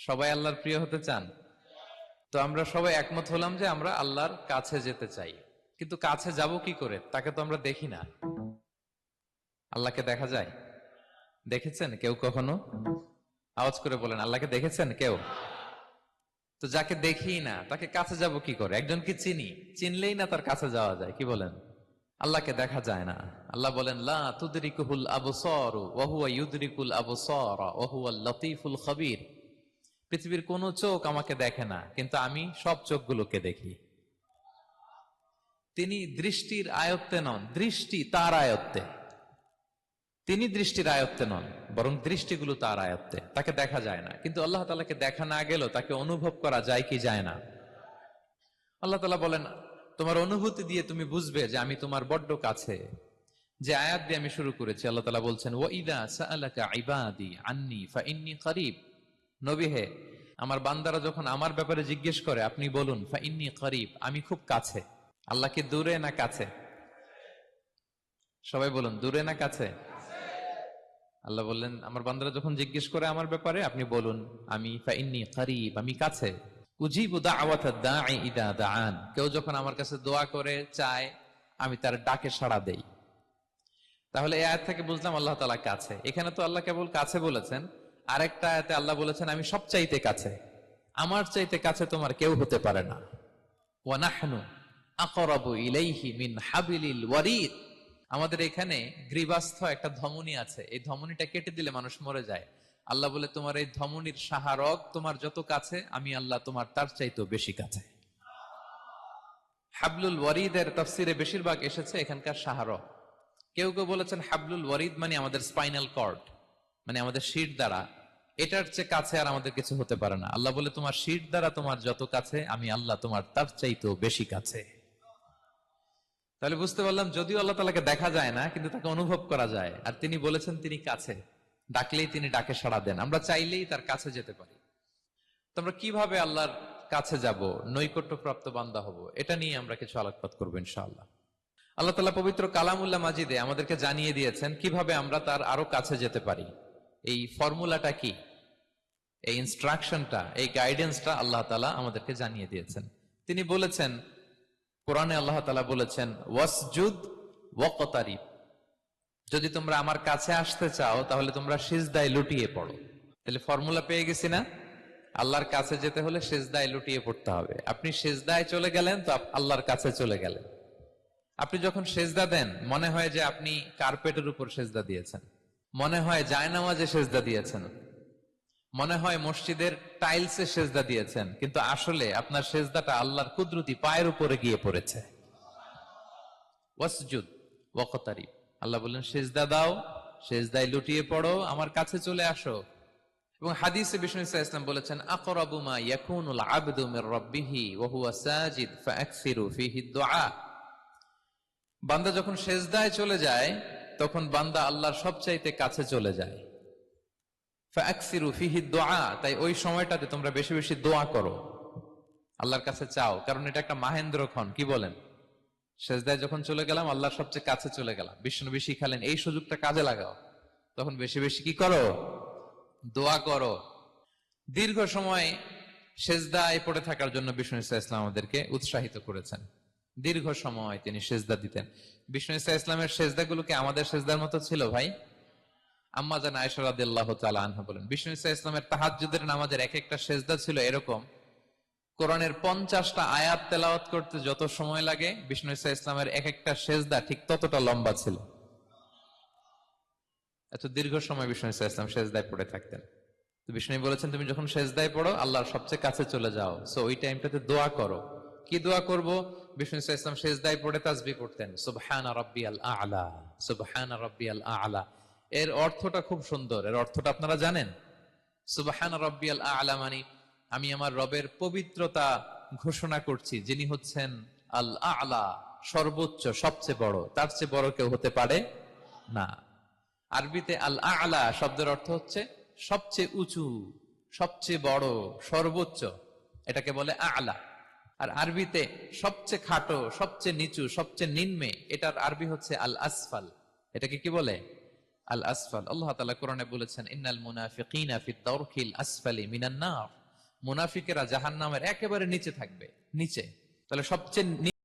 সবাই আল্লাহর প্রিয় হতে চান? তো আমরা সবাই একমত হলাম যে আমরা আল্লাহর কাছে যেতে চাই, কিন্তু কাছে যাব কি করে? তাকে তো আমরা দেখি না। আল্লাহকে দেখা যায়? দেখেছেন কেউ কখনো? আওয়াজ করে বলেন, আল্লাহকে দেখেছেন কেউ? তো যাকে দেখি না তাকে কাছে যাব কি করে? একজনকে চিনি, চিনলেই না তার কাছে যাওয়া যায়, কি বলেন? আল্লাহকে দেখা যায় না। আল্লাহ বলেন, লা তুদরিকুহুল আবসার ওয়া হুয়া ইউদরিকুল আবসার ওয়া হুয়াল লতীফুল খবীর। পৃথিবীর কোন চোখ আমাকে দেখে না, কিন্তু আমি সব চোখগুলোকে দেখি। তিনি দৃষ্টির আয়ত্তে নন, দৃষ্টি তার আয়ত্তে। তিনি দৃষ্টির আয়ত্তে নন, বরং দৃষ্টিগুলো তার আয়ত্তে। তাকে দেখা যায় না, কিন্তু আল্লাহ তাআলাকে দেখা না গেলেও তাকে অনুভব করা যায় কি যায় না? আল্লাহ তাআলা বলেন, তোমার অনুভূতি দিয়ে তুমি বুঝবে যে আমি তোমার বড্ড কাছে। যে আয়াত দিয়ে আমি শুরু করেছি, আল্লাহ তাআলা বলছেন, ওয়া ইযা সাআলাকা ইবাদি আন্নী ফাইন্নী করিব। নবী হে, আমার বান্দারা যখন আমার ব্যাপারে জিজ্ঞেস করে আপনি বলুন ফাইন্নী করিব, আমি খুব কাছে। আল্লাহ কি দূরে না কাছে? সবাই বলুন, দূরে না কাছে? আল্লাহ বললেন, আমার বান্দারা যখন জিজ্ঞেস করে আমার ব্যাপারে আপনি বলুন আমি ফাইন্নী করিব, আমি কাছে। উজিবু দাওয়াতাদ দাঈ ইযা দাআন, কেউ যখন আমার কাছে দোয়া করে চায় আমি তার ডাকে সাড়া দেই। তাহলে এই আয়াত থেকে বুঝলাম আল্লাহ তাআলা কাছে। এখানে তো আল্লাহ কেবল কাছে বলেছেন, আরেকটা আয়াতে আল্লাহ বলেছেন আমি সবচাইতে কাছে, আমার চাইতে কাছে তোমার কেউ হতে পারে না। ওয়া নাহনু আকরাবু ইলাইহি মিন হাবিলিল ওয়ারিদ। আমাদের এখানে গ্রীবাস্থ একটা ধমনী আছে, এই ধমনীটা কেটে দিলে মানুষ মরে যায়। আল্লাহ বলে, তোমার এই ধমনীর সাহারক তোমার যত কাছে, আমি আল্লাহ তোমার তার চাইতেও বেশি কাছে। হাবলুল ওয়ারিদের তাফসিরে বেশিরভাগ এসেছে এখানকার সাহারক। কেউ কেউ বলেছেন হাবলুল ওয়ারিদ মানে আমাদের স্পাইনাল কর্ড, মানে আমাদের শির দ্বারা। এটার চেয়ে কাছে আর আমাদের কিছু হতে পারে না। আল্লাহ বলে, তোমার শির দ্বারা তোমার যত কাছে, আমি আল্লাহ তোমার তার চাইতেও বেশি কাছে। তাহলে বুঝতে পারলাম, যদিও আল্লাহ তাআলাকে দেখা যায় না, কিন্তু তাকে অনুভব করা যায়। আর তিনি বলেছেন তিনি কাছে, ডাকলেই তিনি ডাকে সাড়া দেন, আমরা চাইলেই তার কাছে যেতে পারি। তো আমরা কিভাবে আল্লাহর কাছে যাব, নৈকট্যপ্রাপ্ত বান্দা হব, এটা নিয়ে আমরা কিছু আলোকপাত করবো ইনশাআল্লাহ। আল্লাহ তাআলা পবিত্র কালামুল্লাহ মাজিদে আমাদেরকে জানিয়ে দিয়েছেন কিভাবে আমরা তার আরো কাছে যেতে পারি। এই ফর্মুলাটা কি, এই ইনস্ট্রাকশনটা, এই গাইডেন্সটা আল্লাহ তাআলা আমাদেরকে জানিয়ে দিয়েছেন। তিনি বলেছেন, কোরআনে আল্লাহ তাআলা বলেছেন, ওয়াসজুদ ওয়াকতারিব, যদি তোমরা আমার কাছে আসতে চাও তাহলে তোমরা সিজদায় লুটিয়ে পড়ো। তাহলে ফর্মুলা পেয়ে গেছি না? আল্লাহর কাছে যেতে হলে সিজদায় লুটিয়ে পড়তে হবে। আপনি সিজদায় চলে গেলেন তো আল্লাহর কাছে চলে গেলেন। আপনি যখন সেজদা দেন মনে হয় যে আপনি কার্পেটের উপর সেজদা দিয়েছেন, মনে হয় জায়নামাজে সেজদা দিয়েছেন, মনে হয় মসজিদের টাইলসে সেজদা দিয়েছেন, কিন্তু আসলে আপনার সেজদাটা আল্লাহর কুদরতি পায়ের উপরে গিয়ে পড়েছে। ওয়াসজুদ ওয়াকতারিব, আল্লাহ বললেন সেজদা দাও, সেজদায় লুটিয়ে পড়ো, আমার কাছে চলে আসো। এবং হাদিসে বিষ্ণু ইসলাম বলেছেন, আকরাবু মা ইয়াকুনুল আবদু মির রাব্বিহি ওয়া হুয়া সাজিদ ফাআকসিরু ফীহি দুআ। বান্দা যখন সেজদায় চলে যায় তখন বান্দা আল্লাহর সবচাইতে কাছে চলে যায়। ফাআকসিরু ফীহি দুআ, তাই ওই সময়টাতে তোমরা বেশি বেশি দোয়া করো, আল্লাহর কাছে চাও, কারণ এটা একটা মাহেন্দ্রক্ষণ। কি বলেন? সেজদায় যখন চলে গেলাম আল্লাহর সবচেয়ে কাছে চলে গেলাম, বিষ্ণু শিখালেন এই সুযোগটা কাজে লাগাও, তখন বেশি বেশি কি করো? দোয়া করো। দীর্ঘ সময় সেজদায় পড়ে থাকার জন্য বিষ্ণু ইসলাম আমাদেরকে উৎসাহিত করেছেন। দীর্ঘ সময় তিনি সেজদা দিতেন। বিষ্ণু ইসলামের সেজদাগুলোকে আমাদের সেজদার মতো ছিল ভাই? আম্মা জান আয়েশা রাদিয়াল্লাহু তাআলা আনহা বলেন, বিষ্ণু ইসলামের তাহাজ্জুদের নামাজের এক একটা সেজদা ছিল এরকম, কোরআনের 50টা আয়াত তেলাওয়াত করতে যত সময় লাগে বিষ্ণু ইসলামের এক একটা সেজদা ঠিক ততটা লম্বা ছিল। এত দীর্ঘ সময় বিষ্ণু ইসলাম সেজদায় পড়ে থাকতেন। তো বিষ্ণু বলেছেন, তুমি যখন সেজদায় পড়ো আল্লাহর সবচেয়ে কাছে চলে যাও, সো ওই টাইমটাতে দোয়া করো। কি দোয়া করব? বিষ্ণু ইসলাম সেজদায় পড়ে তাসবিহ করতেন, সুবহানা রাব্বিয়াল আ'লা, সুবহানা রাব্বিয়াল আ'লা। এর অর্থটা খুব সুন্দর। এর অর্থটা আপনারা জানেন? সুবহানা রাব্বিয়াল আ'লা মানে আমি আমার রবের পবিত্রতা ঘোষণা করছি, যিনি হচ্ছেন আল আ'লা, সর্বোচ্চ, সবচেয়ে বড়, তার চেয়ে বড় কেউ হতে পারে না। আরবিতে আল আ'লা শব্দের অর্থ হচ্ছে সবচেয়ে উঁচু, সবচেয়ে বড়, সর্বোচ্চ, এটাকে বলে আ'লা। আর আরবিতে সবচেয়ে খাটো, সবচেয়ে নিচু, সবচেয়ে নিম্নে, এটার আরবি হচ্ছে আল আসফাল। এটাকে কি বলে? আল আসফাল, আল্লাহ তাআলা কোরআনে বলেছেন ইন্নাল মুনাফিকিনা ফিদ দারকিল আসফালি মিনান নার, মুনাফিকেরা জাহান্নামের একেবারে নিচে থাকবে, নিচে। তাহলে সবচেয়ে